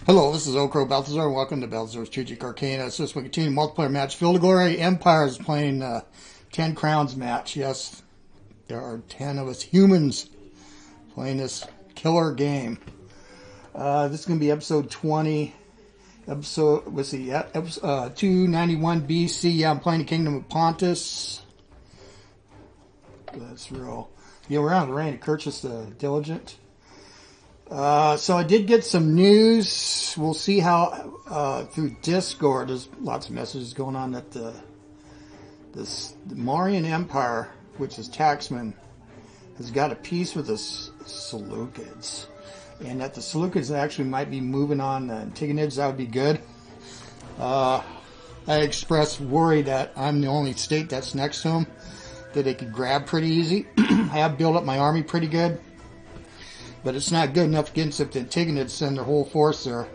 Hello, this is OldCrowBalthazor, and welcome to Balthazor's Strategic Arcana. So we continue multiplayer match. Field of Glory Empire is playing 10 Crowns match. Yes, there are 10 of us humans playing this killer game. This is going to be episode 20. Let's see, episode 291 BC. Yeah, I'm playing the Kingdom of Pontus. That's real. Yeah, we're on the reign of Kolchis the Diligent. So I did get some news. We'll see how through Discord. There's lots of messages going on that the Marian Empire, which is Taxman, has got a peace with the Selecuids, and that the Selecuids actually might be moving on the Antigonids. That would be good. I expressed worry that I'm the only state that's next to them that they could grab pretty easy. I have built up my army pretty good. But it's not good enough against if the Antigonids send their whole force there.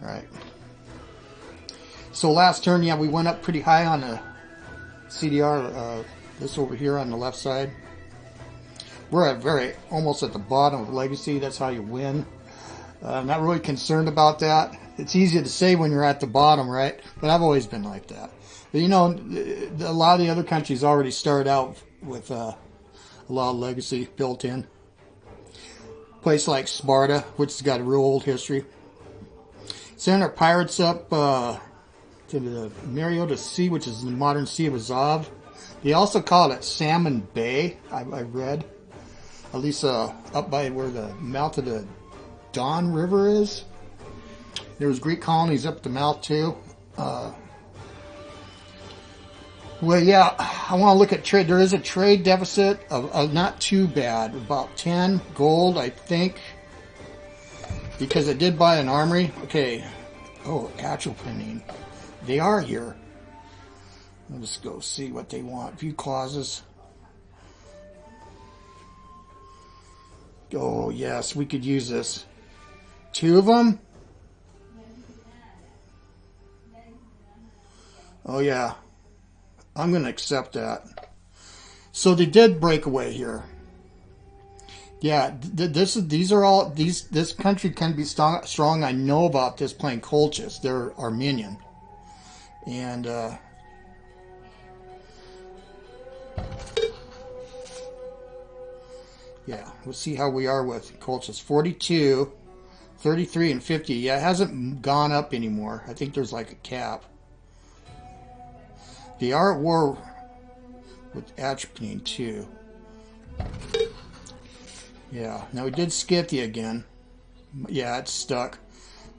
Alright. So last turn, yeah, we went up pretty high on the CDR. This over here on the left side. We're at almost at the bottom of Legacy. That's how you win. I'm not really concerned about that. It's easy to say when you're at the bottom, right? But I've always been like that. But you know, a lot of the other countries already started out with a lot of Legacy built in. Place like Sparta, which has got a real old history. Send our pirates up to the Mariota Sea, which is the modern Sea of Azov. They also call it Salmon Bay, I read. At least up by where the mouth of the Don River is. There was Greek colonies up the mouth too. Well, yeah, I want to look at trade. There is a trade deficit of not too bad, about 10 gold, I think, because I did buy an armory. Okay, oh, Atropetene. They are here. Let's go see what they want. View clauses. Oh, yes, we could use this. 2 of them? Oh, yeah. I'm going to accept that. So they did break away here. Yeah, this country can be strong. I know about this playing Kolchis. They're Armenian. And yeah, we'll see how we are with Kolchis. 42, 33, and 50. Yeah, it hasn't gone up anymore. I think there's like a cap. They are at war with Atropetene too. Yeah. Now we did Scythia again. Yeah, it's stuck.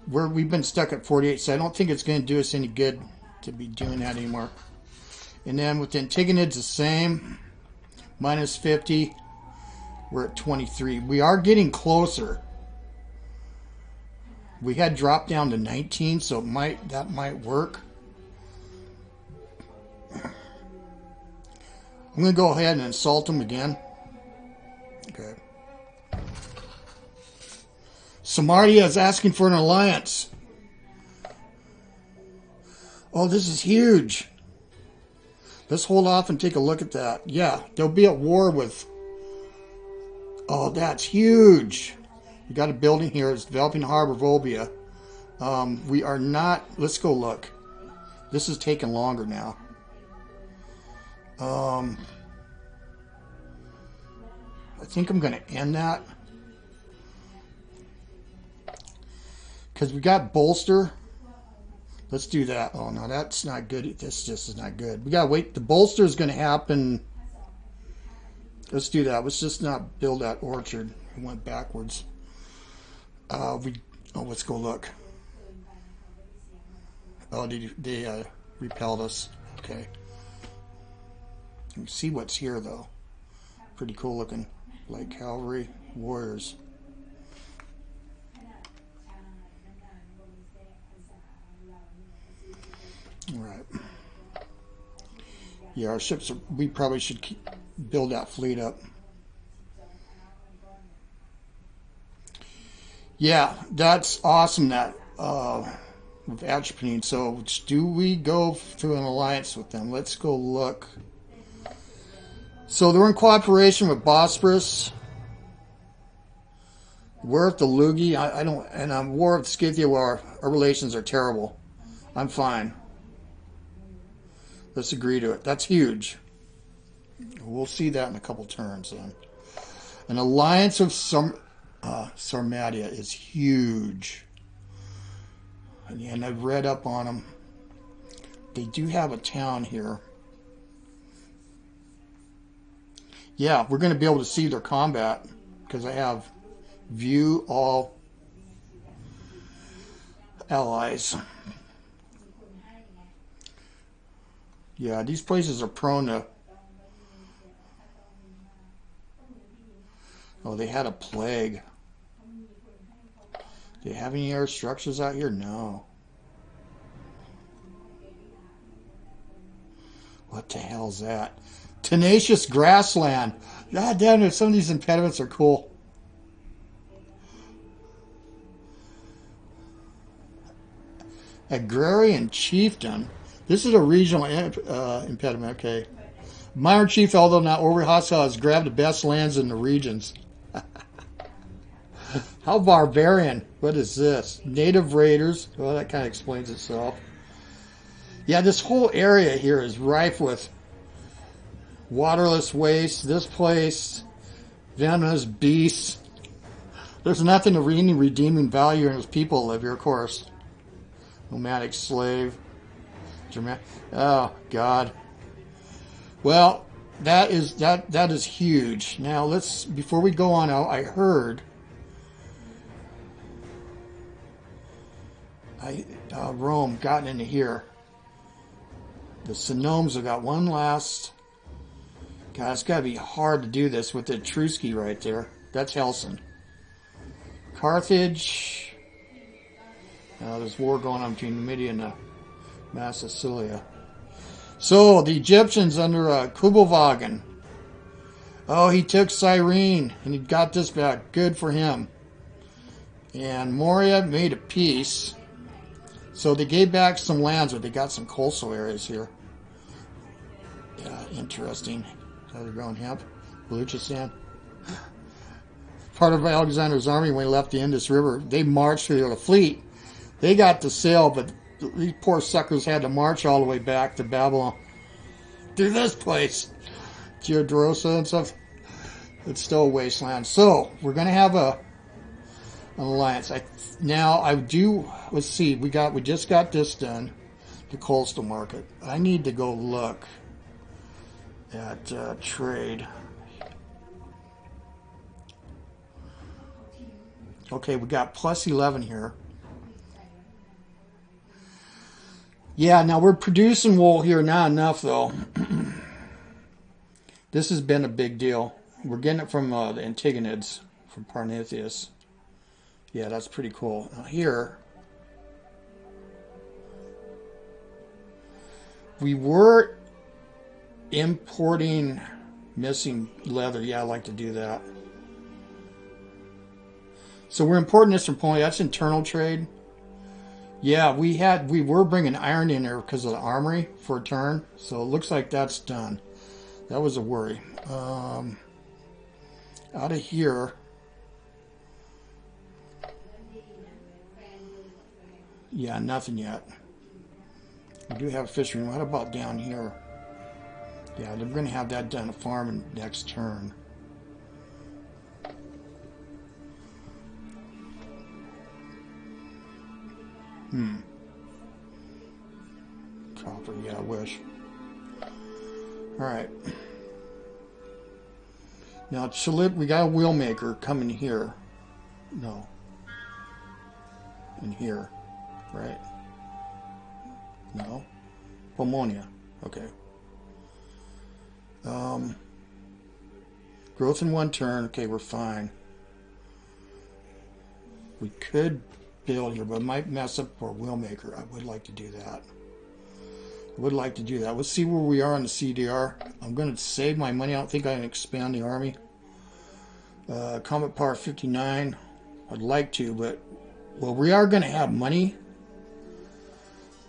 We've been stuck at 48, so I don't think it's going to do us any good to be doing that anymore. And then with the Antigonids, the same. Minus 50. We're at 23. We are getting closer. We had dropped down to 19, so that might work. I'm going to go ahead and insult them again. Okay. Samaria is asking for an alliance. Oh, this is huge. Let's hold off and take a look at that. Yeah, they'll be at war with... Oh, that's huge. We got a building here. It's developing harbor Volbia. We are not... Let's go look. This is taking longer now. I think I'm going to end that because we got bolster. Let's do that. Oh no, that's not good. This just is not good. We gotta wait. The bolster is going to happen. Let's do that. Let's just not build that orchard. We went backwards. Let's go look. Oh, they repelled us. Okay. You see what's here though. Pretty cool looking. Like cavalry warriors. Alright. Yeah, our ships are, we probably should build that fleet up. Yeah, that's awesome that with Atropetene. So do we go through an alliance with them? Let's go look. So they're in cooperation with Bosporus. War with the Lugi, I don't, and war with Scythia, where our relations are terrible. I'm fine. Let's agree to it. That's huge. We'll see that in a couple turns then. An alliance of Sarmatia is huge. And I've read up on them. They do have a town here. Yeah, we're going to be able to see their combat because I have view all allies. Yeah, these places are prone to... Oh, they had a plague. Do you have any air structures out here? No. What the hell's that? Tenacious grassland. God damn it, some of these impediments are cool. Agrarian chieftain. This is a regional impediment, okay. Minor chief, although not overly hostile, has grabbed the best lands in the regions. How barbarian. What is this? Native raiders. Well, that kind of explains itself. Yeah, this whole area here is rife with waterless waste. This place, venomous beasts. There's nothing of any redeeming value in those people live here, of course. Nomadic slave. Oh, God. Well, that is huge. Now, let's, before we go on out, I heard... Rome gotten into here. The Sonomes have got one last... God, it's got to be hard to do this with the Etrusci right there. That's Hellsen. Carthage. There's war going on between Numidia and Massilia. So, the Egyptians under Kuebelwagen. Oh, he took Cyrene, and he got this back. Good for him. And Moria made a peace. So they gave back some lands, but they got some coastal areas here. Yeah, interesting. How they're growing hemp. Baluchistan. Part of Alexander's army when he left the Indus River, they marched through the fleet. They got to sail, but these poor suckers had to march all the way back to Babylon. Through this place. Geodorosa and stuff. It's still a wasteland. So, we're going to have an alliance. Let's see, we just got this done. The coastal market. I need to go look at trade. Okay, we got plus 11 here. Yeah, now we're producing wool here, not enough though. This has been a big deal. We're getting it from the Antigonids, from Parnithius. Yeah, that's pretty cool. Now here, we were importing missing leather. Yeah, I like to do that. So we're importing this from Poland. That's internal trade. Yeah, we were bringing iron in there because of the armory for a turn. So it looks like that's done. That was a worry. Out of here. Yeah, nothing yet. We do have a fishery. What about down here? Yeah, they're going to have that done, a farm next turn. Copper, yeah, I wish. Alright. Now, we got a wheel maker coming here. No. In here. Right? No? Pomonia. Okay. Growth in one turn. Okay, we're fine. We could build here, but it might mess up our wheel maker. I would like to do that. Let's see where we are on the CDR. I'm going to save my money. I don't think I can expand the army. Combat power 59. I'd like to, but... Well, we are going to have money.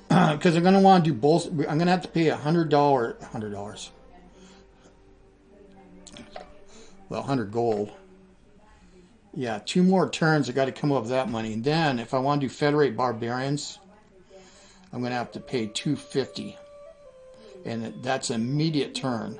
Because I'm going to want to do both. I'm going to have to pay $100. Well, 100 gold. Yeah, 2 more turns. I got to come up with that money. And then, if I want to do Federate Barbarians, I'm going to have to pay 250. And that's an immediate turn.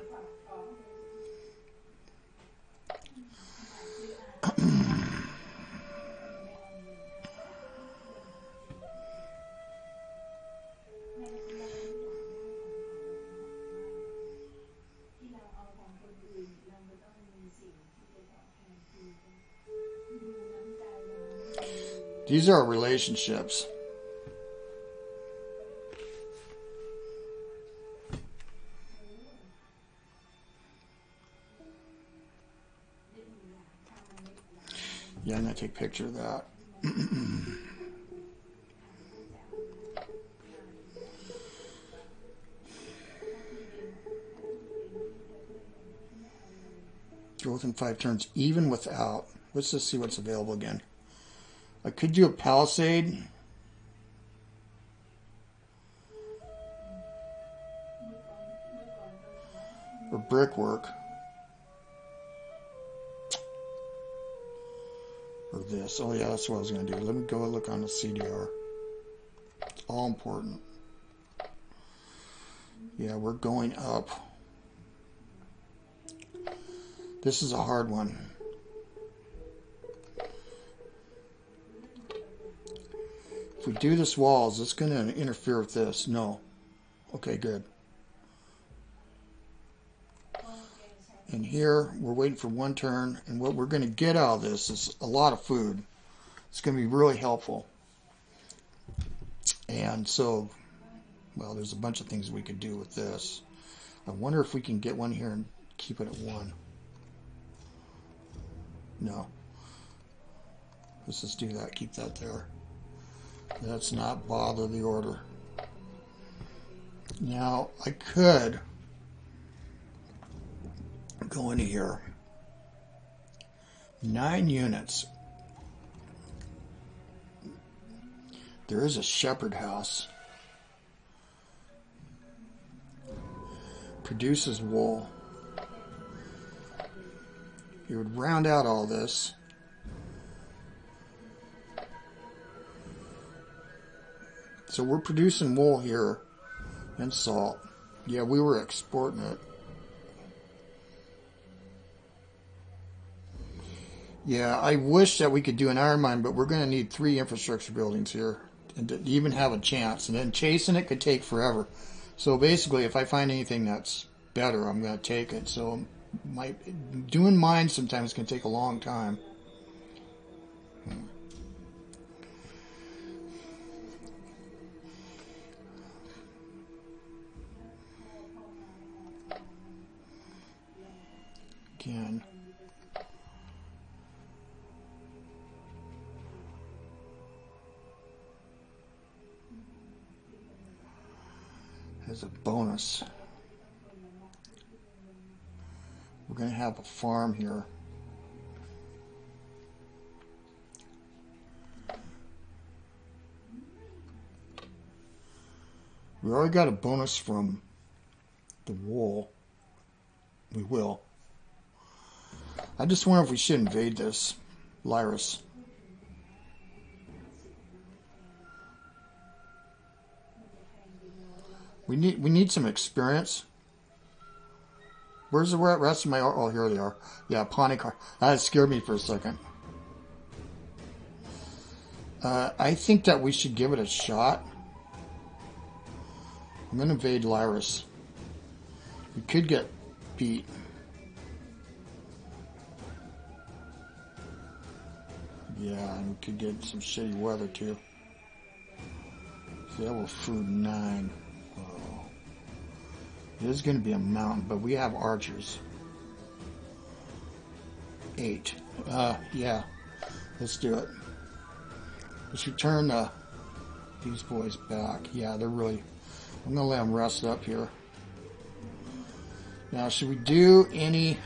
These are relationships. Yeah, I'm going to take a picture of that. Growth in 5 turns, even without. Let's just see what's available again. I could do a palisade. Or brickwork. Or this. Oh yeah, that's what I was going to do. Let me go look on the CDR. It's all important. Yeah, we're going up. This is a hard one. If we do this wall, is this going to interfere with this? No. Okay, good. And here, we're waiting for 1 turn, and what we're going to get out of this is a lot of food. It's going to be really helpful. And so, well, there's a bunch of things we could do with this. I wonder if we can get one here and keep it at 1. No. Let's just do that. Keep that there. Let's not bother the order. Now, I could go into here. 9 units. There is a shepherd house. Produces wool. It would round out all this. So we're producing wool here and salt. Yeah, we were exporting it. Yeah, I wish that we could do an iron mine, but we're going to need 3 infrastructure buildings here and to even have a chance. And then chasing it could take forever. So basically, if I find anything that's better, I'm going to take it. So doing mines sometimes can take a long time. Again. As a bonus, we're going to have a farm here. We already got a bonus from the wool. We will. I just wonder if we should invade this Lyrus. We need some experience. Where's the rest of my... Oh, here they are. Yeah, Pontus. That scared me for a second. I think that we should give it a shot. I'm going to invade Lyrus. We could get beat. Yeah, and we could get some shitty weather too. So that will food 9. Oh. It is going to be a mountain, but we have archers. 8. Yeah. Let's do it. Let's return these boys back. Yeah, they're really... I'm going to let them rest up here. Now, should we do any...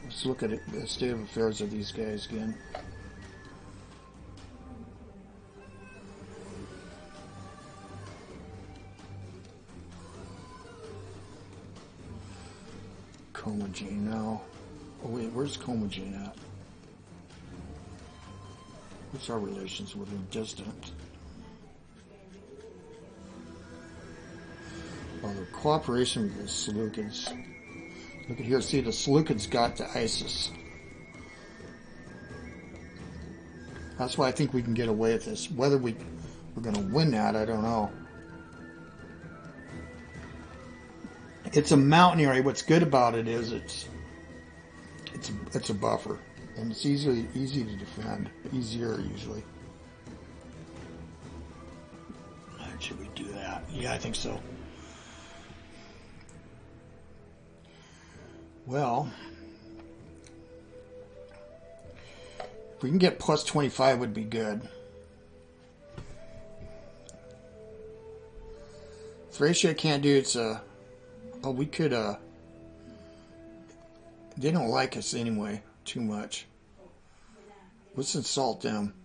Let's look at it, the state of affairs of these guys again. Commagene now. Oh wait, where's Commagene at? What's our relations with him? Distant. Oh, the cooperation with the Selecuids. Look at here, see the Selecuids got to ISIS. That's why I think we can get away with this. Whether we're going to win that, I don't know. It's a mountain area. What's good about it is it's a buffer, and it's easy to defend. Easier usually. Should we do that? Yeah, I think so. Well, if we can get plus 25 would be good. Thracia can't do it's a... Oh, we could, they don't like us anyway, too much. Let's insult them.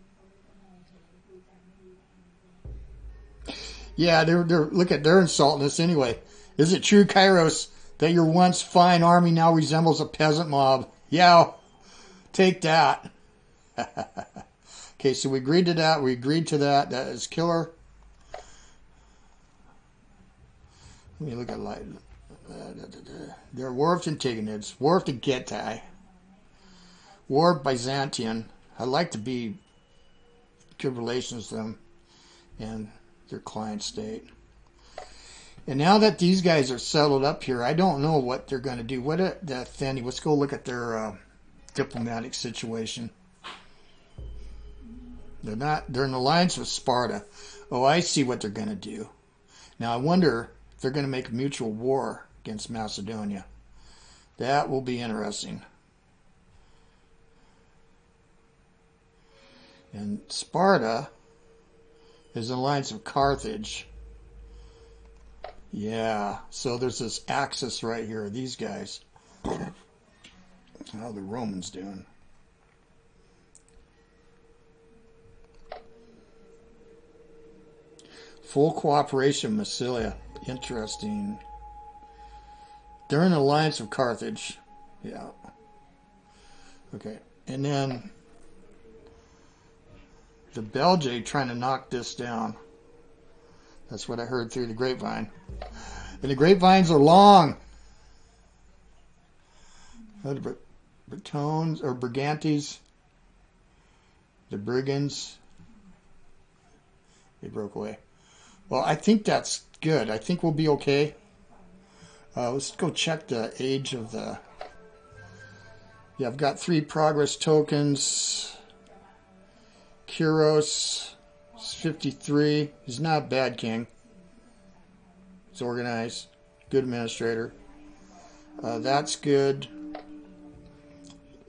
Yeah, they're insulting us anyway. Is it true, Kairos, that your once fine army now resembles a peasant mob? Yeah, take that. Okay, so we agreed to that. We agreed to that. That is killer. Let me look at light. They're War of Antigonids, War of the Getae, War of Byzantium. I'd like to be good relations with them and their client state. And now that these guys are settled up here, I don't know what they're going to do. The Athenae, let's go look at their diplomatic situation. They're in alliance with Sparta. Oh, I see what they're going to do. Now I wonder if they're going to make a mutual war against Macedonia. That will be interesting. And Sparta is an alliance of Carthage. Yeah, so there's this axis right here, these guys. How are the Romans doing? Full cooperation with Massilia. Interesting. They're in an alliance with Carthage. Yeah. Okay. And then the Belgae trying to knock this down. That's what I heard through the grapevine. And the grapevines are long. The Bretones or Brigantes. The Brigands. They broke away. Well, I think that's good. I think we'll be okay. Let's go check the age of the... Yeah, I've got 3 progress tokens. Kyros is 53. He's not a bad king. He's organized. Good administrator. That's good.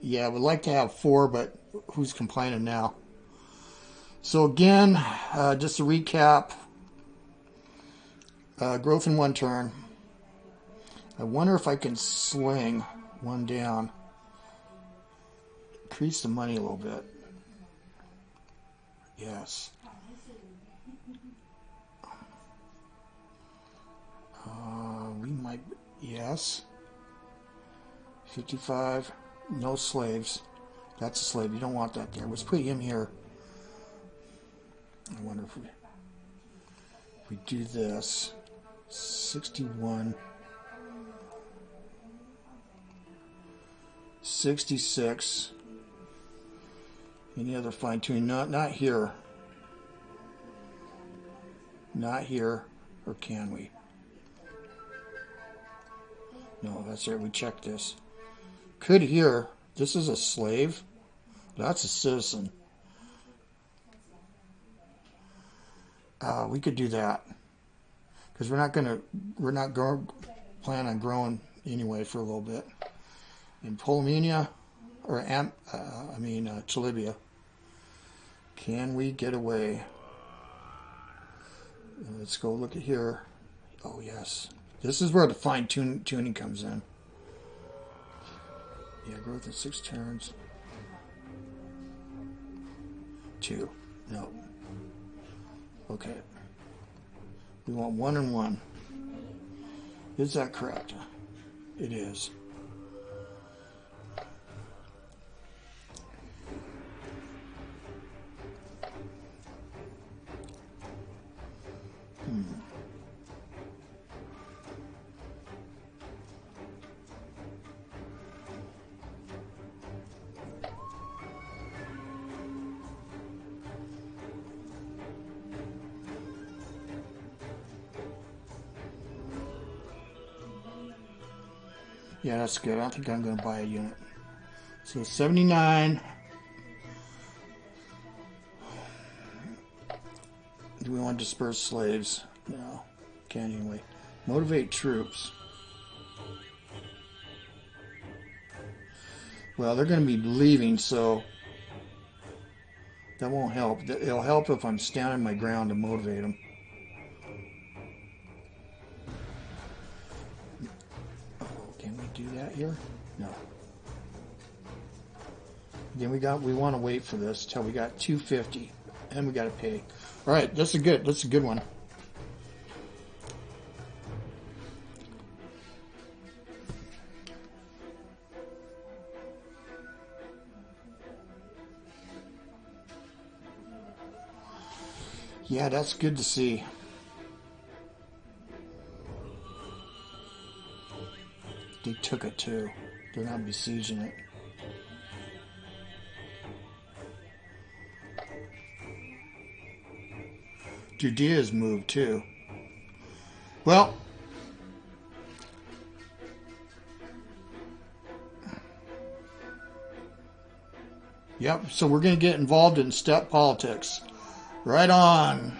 Yeah, I would like to have 4, but who's complaining now? So again, just to recap. Growth in 1 turn. I wonder if I can sling 1 down. Increase the money a little bit. Yes. We might... Yes. 55. No slaves. That's a slave. You don't want that there. Let's put him here. I wonder if we do this. 61. 66. Any other fine tuning? Not here. Not here. Or can we? No, that's right. We checked this. Could here. This is a slave. That's a citizen. We could do that. Because we're not going to plan on growing anyway for a little bit. In Ptolemaic, or Chalybia. Can we get away? Let's go look at here. Oh yes, this is where the fine tuning comes in. Yeah, growth in 6 turns. 2. No. Okay. We want 1 and 1. Is that correct? It is. Yeah, that's good. I don't think I'm going to buy a unit. So 79. Do we want to disperse slaves? No. Can't anyway. Motivate troops. Well, they're going to be leaving, so that won't help. It'll help if I'm standing my ground to motivate them. Oh, can we do that here? No. Then we want to wait for this till we got 250, and we got to pay. All right, that's a good one. Yeah, that's good to see. They took it too. They're not besieging it. Judea's moved too. Well, yep, so we're going to get involved in steppe politics. Right on.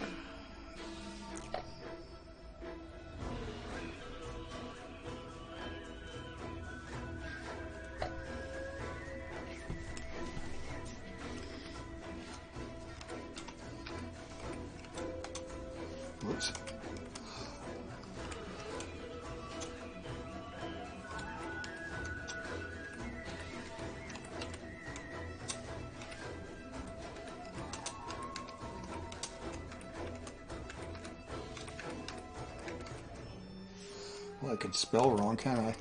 Whoops. Well, I could spell wrong, can't I?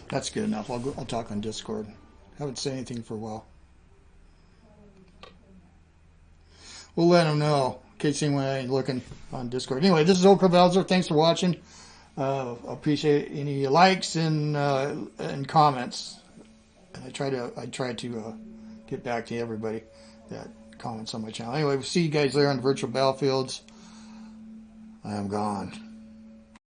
That's good enough. I'll talk on Discord. Haven't said anything for a while. We'll let them know in case anyone ain't looking on Discord. Anyway, this is OldCrowBalthazor. Thanks for watching. Appreciate any likes and comments. And I try to get back to everybody that comments on my channel. Anyway, we'll see you guys there on the virtual battlefields. I am gone.